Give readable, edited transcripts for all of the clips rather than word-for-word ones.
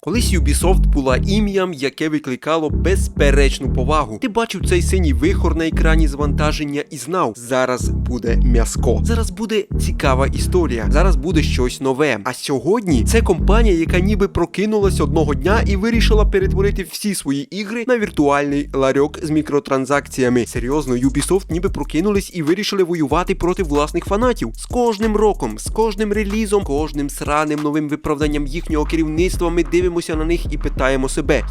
Колись Ubisoft була ім'ям, яке викликало безперечну повагу. Ти бачив цей синій вихор на екрані завантаження і знав, зараз буде м'яско. Зараз буде цікава історія. Зараз буде щось нове. А сьогодні це компанія, яка ніби прокинулась одного дня і вирішила перетворити всі свої ігри на віртуальний ларьок з мікротранзакціями. Серйозно, Ubisoft ніби прокинулись і вирішили воювати проти власних фанатів. З кожним роком, з кожним релізом, кожним сраним новим виправданням їхнього керівництва ми дивимося на них і питаємо себе,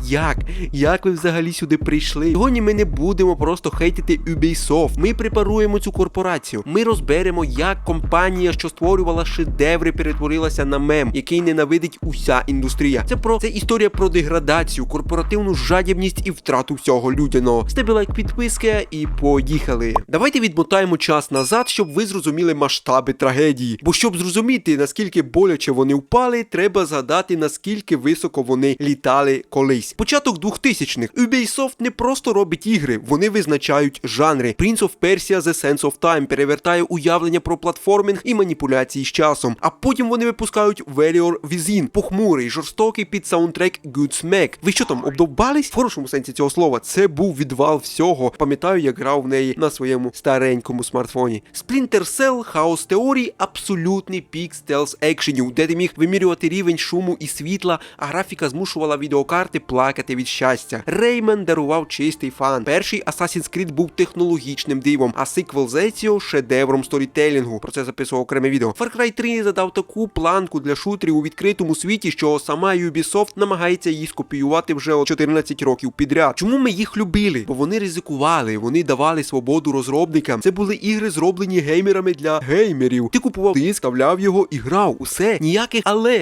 як ви взагалі сюди прийшли? Сьогодні ми не будемо просто хейтити Ubisoft, ми препаруємо цю корпорацію, ми розберемо, як компанія, що створювала шедеври, перетворилася на мем, який ненавидить уся індустрія. Це історія про деградацію, корпоративну жадібність і втрату всього людяного. З тебе лайк, підписка і поїхали. Давайте відмотаємо час назад, щоб ви зрозуміли масштаби трагедії. Бо щоб зрозуміти, наскільки боляче вони впали, треба згадати, наскільки високо вони літали колись. Початок 2000-х. Ubisoft не просто робить ігри, вони визначають жанри. Prince of Persia: The Sands of Time перевертає уявлення про платформінг і маніпуляції з часом. А потім вони випускають Warrior Within, похмурий, жорстокий під саундтрек Godsmack. Ви що там, обдовбались? В хорошому сенсі цього слова. Це був відвал всього. Пам'ятаю, як грав в неї на своєму старенькому смартфоні. Splinter Cell: Хаос теорії – абсолютний пік стелс-екшенів, де ти міг вимірювати рівень шуму і світла, а графіка змушувала відеокарти плакати від щастя. Rayman дарував чистий фан. Перший Assassin's Creed був технологічним дивом, а сиквел Ezio – шедевром сторітелінгу. Про це записував окреме відео. Far Cry 3 задав таку планку для шутерів у відкритому світі, що сама Ubisoft намагається її скопіювати вже 14 років підряд. Чому ми їх любили? Бо вони ризикували, вони давали свободу розробникам. Це були ігри, зроблені геймерами для геймерів. Ти купував диск, вставляв його і грав. Усе.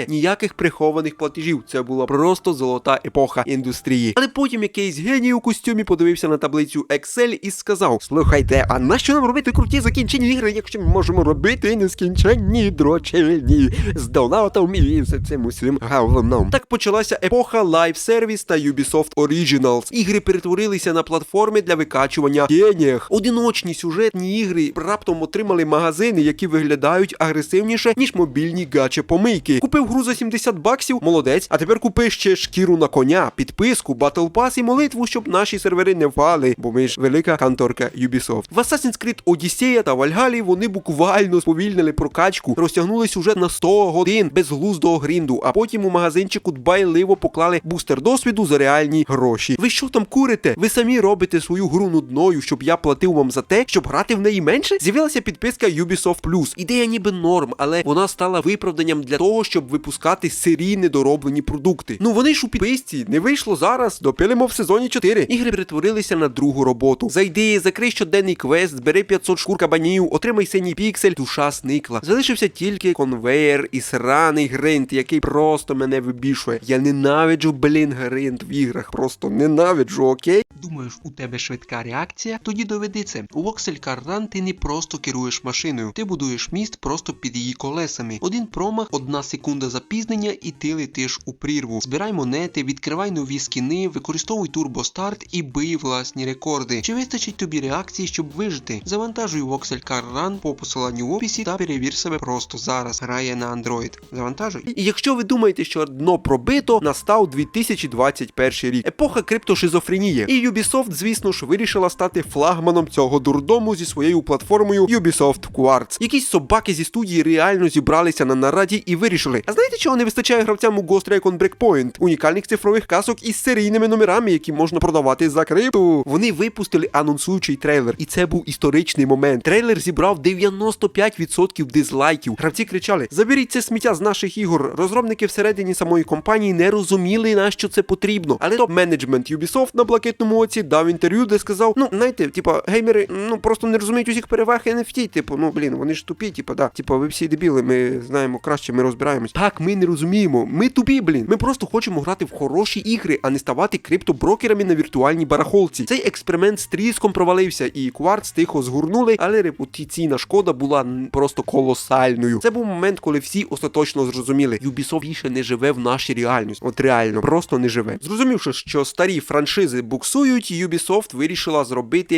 Ніяких прихованих платежів. Це була просто золота епоха індустрії. Але потім якийсь геній у костюмі подивився на таблицю Excel і сказав: слухайте, а нащо нам робити круті закінчені ігри, якщо ми можемо робити нескінченні дрочильні з донатом і з цим усім говном. Так почалася епоха Live Service та Ubisoft Originals. Ігри перетворилися на платформи для викачування денег. Одиночні сюжетні ігри раптом отримали магазини, які виглядають агресивніше, ніж мобільні гаче-помийки. Купив гру за $70, молодець, а тепер купи ще шкіру на коня, підписку, Battle Pass і молитву, щоб наші сервери не впали, бо ми ж велика конторка Ubisoft. В Assassin's Creed Odyssey та Valhalla вони буквально сповільнили прокачку, розтягнули сюжет на 100 годин безглуздого грінду, а потім у магазинчику дбайливо поклали бустер досвіду за реальні гроші. Ви що там курите? Ви самі робите свою гру нудною, щоб я платив вам за те, щоб грати в неї менше? З'явилася підписка Ubisoft Plus. Ідея ніби норм, але вона стала виправданням для того, щоб випускати серійні недороблені продукти. Ну вони ж у підписці, не вийшло зараз, допилимо в сезоні 4. Ігри перетворилися на другу роботу. Зайди, закрий щоденний квест, збери 500 шкур кабанів, отримай синій піксель, душа зникла. Залишився тільки конвейер і сраний гринд, який просто мене вибішує. Я ненавиджу, гринд в іграх, просто ненавиджу, окей? Думаєш, у тебе швидка реакція? Тоді доведи це. У Voxel Car Run ти не просто керуєш машиною, ти будуєш міст просто під її колесами. Один промах, 1 секунда запізнення і ти летиш у прірву. Збирай монети, відкривай нові скіни, використовуй турбостарт і бий власні рекорди. Чи вистачить тобі реакції, щоб вижити? Завантажуй Voxel Car Run по посиланню в описі та перевір себе просто зараз. Грає на Android. Завантажуй. І якщо ви думаєте, що дно пробито, настав 2021 рік. Епоха криптошизофренії. І Ubisoft, звісно ж, вирішила стати флагманом цього дурдому зі своєю платформою Ubisoft Quartz. Якісь собаки зі студії реально зібралися на нараді і вирішили: а знаєте, чого не вистачає гравцям у Ghost Recon Breakpoint? Унікальних цифрових касок із серійними номерами, які можна продавати за крипту. Вони випустили анонсуючий трейлер, і це був історичний момент. Трейлер зібрав 95% дизлайків. Гравці кричали: заберіть це сміття з наших ігор. Розробники всередині самої компанії не розуміли, на що це потрібно. Але топ-менеджмент Ubisoft на блакитному оці дав інтерв'ю, де сказав: знаєте, геймери, просто не розуміють усіх переваг NFT, вони ж тупі, ви всі дебіли, ми знаємо краще, ми розбираємось. Так, ми не розуміємо, ми тупі, ми просто хочемо грати в хороші ігри, а не ставати криптоброкерами на віртуальній барахолці. Цей експеримент з тріском провалився, і Quartz тихо згорнули, але репутаційна шкода була просто колосальною. Це був момент, коли всі остаточно зрозуміли: Ubisoft більше не живе в нашій реальності. От реально, просто не живе. Зрозумівши, що старі франшизи буксують, Ubisoft вирішила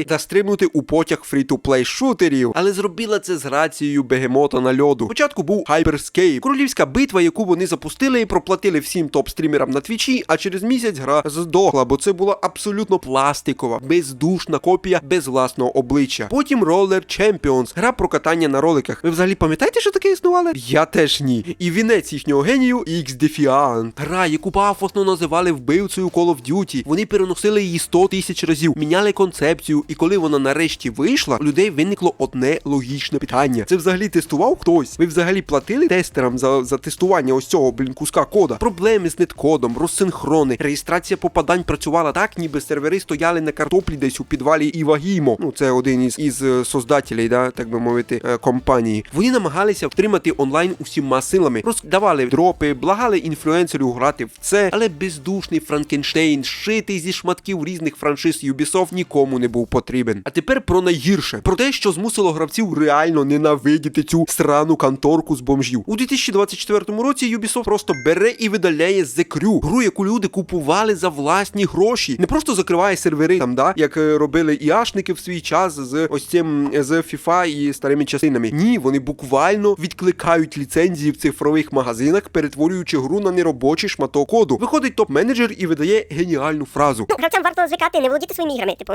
застрибнути у потяг фрі-ту-плей шутерів, але зробила це з грацією бегемота на льоду. Спочатку був Hyperscape, королівська битва, яку вони запустили і проплатили всі всім топ-стрімерам на твічі, а через місяць гра здохла, бо це була абсолютно пластикова, бездушна копія без власного обличчя. Потім Roller Champions, гра про катання на роликах. Ви взагалі пам'ятаєте, що таке існувало? Я теж ні. І вінець їхнього генію X-Defiant. Гра, яку пафосно називали вбивцею Call of Duty. Вони переносили її 100 тисяч разів, міняли концепцію, і коли вона нарешті вийшла, у людей виникло одне логічне питання. Це взагалі тестував хтось? Ви взагалі платили тестерам за тестування ось цього, куска кода? Проблеми з неткодом, розсинхрони, реєстрація попадань працювала так, ніби сервери стояли на картоплі десь у підвалі Івагімо. Ну, це один із создателей, да, так би мовити, компанії. Вони намагалися втримати онлайн усіма силами, роздавали дропи, благали інфлюенсерів грати в це, але бездушний Франкенштейн, зшитий зі шматків різних франшиз Ubisoft, нікому не був потрібен. А тепер про найгірше. Про те, що змусило гравців реально ненавидіти цю срану конторку з бомжів. У 2024 році Ubisoft просто бере і видаляє The Crew, гру, яку люди купували за власні гроші. Не просто закриває сервери там, да, як робили ІАшники в свій час з ось цим, з FIFA і старими частинами. Ні, вони буквально відкликають ліцензії в цифрових магазинах, перетворюючи гру на неробочий шматок коду. Виходить топ-менеджер і видає геніальну фразу. Гравцям варто звикати не володіти своїми іграми. Типу,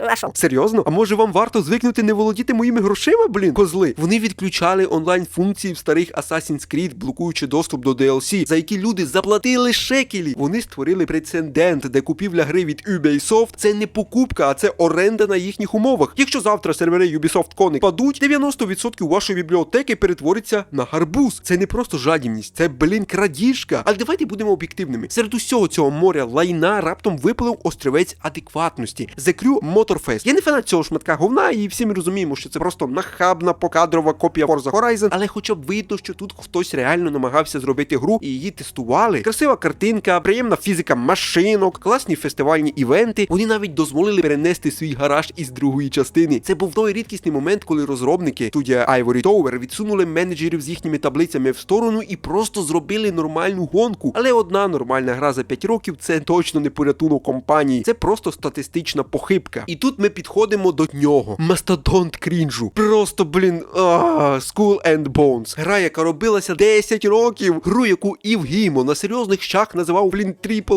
а що? Серйозно? А може вам варто звикнути не володіти моїми грошима, козли? Вони відключали онлайн-функції в старих Assassin's Creed, блокуючи доступ до DLC, за які люди заплатили шекелі. Вони створили прецедент, де купівля гри від Ubisoft – це не покупка, а це оренда на їхніх умовах. Якщо завтра сервери Ubisoft Connect падуть, 90% вашої бібліотеки перетвориться на гарбуз. Це не просто жадібність, це, крадіжка. Але давайте будемо об'єктивними. Серед усього цього моря лайна раптом випалив острівець адекватності. The Crew Motorfest. Я не фанат цього шматка говна, і всі ми розуміємо, що це просто нахабна, покадрова копія Forza Horizon, але хоча б видно, що тут хтось реально намагався зробити гру і її тестували. Красива картинка, приємна фізика машинок, класні фестивальні івенти. Вони навіть дозволили перенести свій гараж із другої частини. Це був той рідкісний момент, коли розробники, студія Ivory Tower, відсунули менеджерів з їхніми таблицями в сторону і просто зробили нормальну гонку. Але одна нормальна гра за 5 років – це точно не порятунок компанії. Це просто статистична похибка. І тут ми підходимо до нього. Мастодонт крінжу. Просто, Skull and Bones. Гра, яка робилася 10 років. Гру, яку Ів Гімо на серйозних щах називав,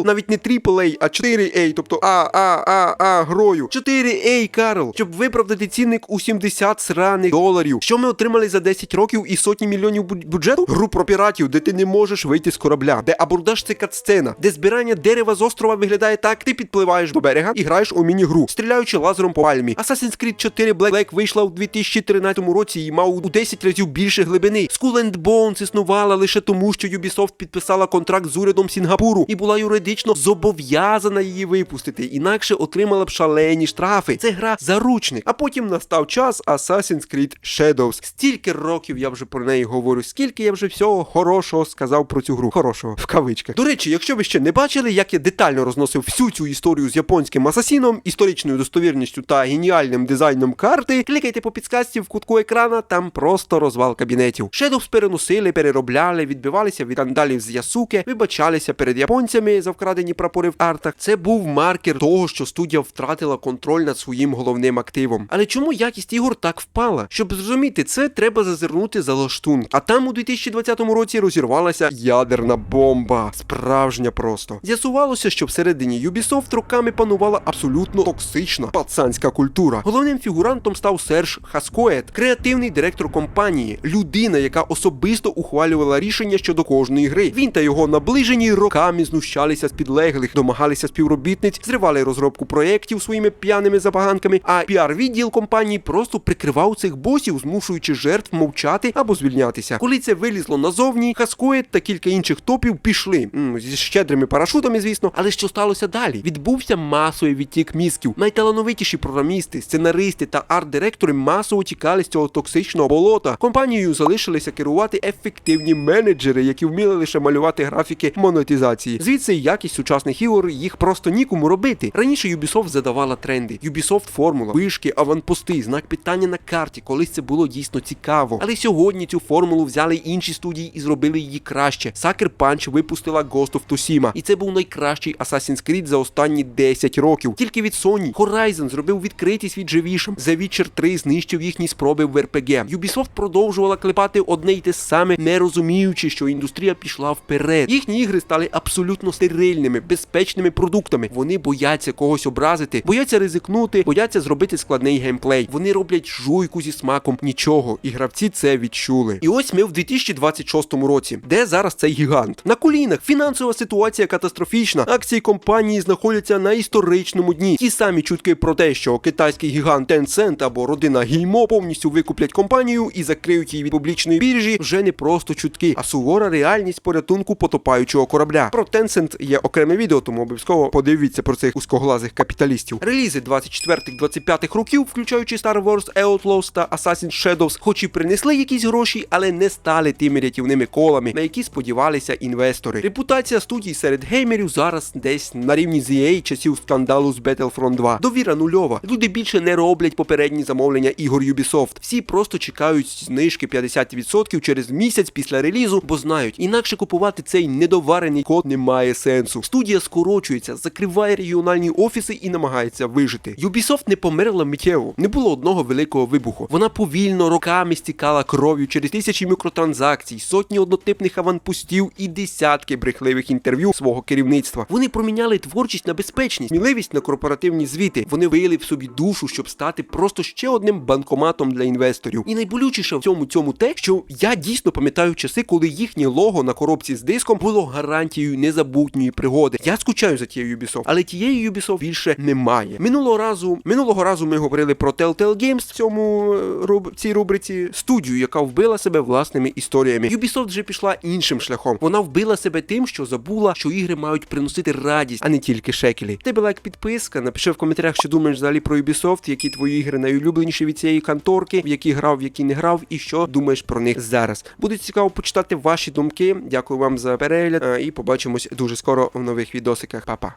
навіть не AAA, а 4A, тобто грою. 4A, Карл. Щоб виправдати цінник у 70 сраних доларів. Що ми отримали за 10 років і сотні мільйонів бюджету? Гру про піратів, де ти не можеш вийти з корабля, де абордаж це катсцена, де збирання дерева з острова виглядає так, ти підпливаєш до берега і граєш у міні-гру, стріляючи лазером по пальмі. Assassin's Creed 4 Black вийшла у 2013 році і мав у 10 разів більше глибини. Skull and Bones існувала лише тому, що Ubisoft підписала контракт з урядом Сінгапуру і була юридично зобов'язана її випустити, інакше отримала б шалені штрафи. Це гра заручник. А потім настав час Assassin's Creed Shadows. Стільки років я вже про неї говорю, скільки я вже всього хорошого сказав про цю гру. Хорошого, в кавичках. До речі, якщо ви ще не бачили, як я детально розносив всю цю історію з японським асасіном, історичною достовірністю та геніальним дизайном карти, клікайте по підсказці в кутку екрана, там просто розвал кабінетів. Shadows переносили, переробляли, відбивалися від скандалів з Ясуке, вибачалися перед японцями за вкрадені прапори в артах. Це був маркер того, що студія втратила контроль над своїм головним активом. Але чому якість ігор так впала? Щоб зрозуміти це, треба зазирнути за лаштунки. А там у 2020 році розірвалася ядерна бомба. Справжня просто. З'ясувалося, що всередині Ubisoft роками панувала абсолютно токсична пацанська культура. Головним фігурантом став Серж Хаскоет, креативний директор компанії, людина, яка особисто ухвалювала рішення щодо кожної гри. Він та його наближені роками знущалися з підлеглих, домагалися співробітниць, зривали розробку проєктів своїми п'яними забаганками, а піар-відділ компанії просто прикривав цих босів, змушуючи жертв мовчати або звільнятися. Коли це вилізло назовні, Хаскоет та кілька інших топів пішли. Зі щедрими парашутами, звісно. Але що сталося далі? Відбувся масовий відтік мізків. Найталановитіші програмісти, сценаристи та арт-директори масово тікали з цього токсичного болота. Компанією залишилися керувати ефективні менеджери, які вміли лише малювати графіки монетизації. Звідси якість сучасних ігор, їх просто нікому робити. Раніше Ubisoft задавала тренди. Ubisoft формула, вишки, аванпости, знак питання на карті. Колись це було дійсно цікаво. Але сьогодні цю формулу взяли інші студії і зробили її краще. Sucker Punch випустила Ghost of Tsushima. І це був найкращий Assassin's Creed за останні 10 років. Тільки від Sony. Horizon зробив відкритий світ живішим. The Witcher 3 знищив їхні спроби в RPG. Ubisoft продовжувала клепати одне й те саме, не розуміючи, що індустрія пішла вперед. Їхні ігри стали абсолютно стерильними, безпечними продуктами. Вони бояться когось образити, бояться ризикнути, бояться зробити складний геймплей. Вони роблять жуйку зі смаком нічого, і гравці це відчули. І ось ми в 2026 році. Де зараз цей гігант? На колінах, фінансова ситуація катастрофічна, акції компанії знаходяться на історичному дні. Ті самі чутки про те, що китайський гігант Tencent або родина Гіймо повністю викуплять компанію і закриють її від публічної біржі, вже не просто чутки, а сувора реальність порятунку потопаючого корабля. Про Tencent є окреме відео, тому обов'язково подивіться про цих узкоглазих капіталістів. Релізи 24-25 років, включаючи Star Wars Outlaws та Assassin's Shadows, хоч і принесли якісь гроші, але не стали тими рятівними колами, на які сподівалися інвестори. Репутація студій серед геймерів зараз десь на рівні з EA часів скандалу з Battlefront 2. Довіра нульова. Люди більше не роблять попередні замовлення ігор Ubisoft. Всі просто чекають знижки 50% через місяць після релізу, бо знають, інакше купувати цей недоварений код немає сенсу. Студія скорочується, закриває регіональні офіси і намагається вижити. Ubisoft не померла миттєво. Не було одного великого вибуху. Вона повільно роками стікала кров'ю через тисячі мікротранзакцій, сотні однотипних аванпостів і десятки брехливих інтерв'ю свого керівництва. Вони проміняли творчість на безпечність, сміливість на корпоративні звіти. Вони виявили в собі душу, щоб стати просто ще одним банкоматом для інвесторів. І найболючіше в цьому те, що я дійсно пам'ятаю часи, коли їхнє лого на коробці з диском було гарантією незабутньої пригоди. Я скучаю за тією Ubisoft, але тієї Ubisoft більше немає. Минулого разу ми говорили про Telltale Games в цій рубриці, студію, яка вбила себе власними історіями. Ubisoft вже пішла іншим шляхом. Вона вбила себе тим, що забула, що ігри мають приносити радість, а не тільки шекелі. Тебе лайк, підписка, напиши в коментарях, що думаєш взагалі про Ubisoft, які твої ігри найулюбленіші від цієї конторки, в які грав, в які не грав, і що думаєш про них зараз. Буде цікаво почитати ваші думки. Дякую вам за перегляд і побачимось дуже скоро в нових відосиках. Па-па.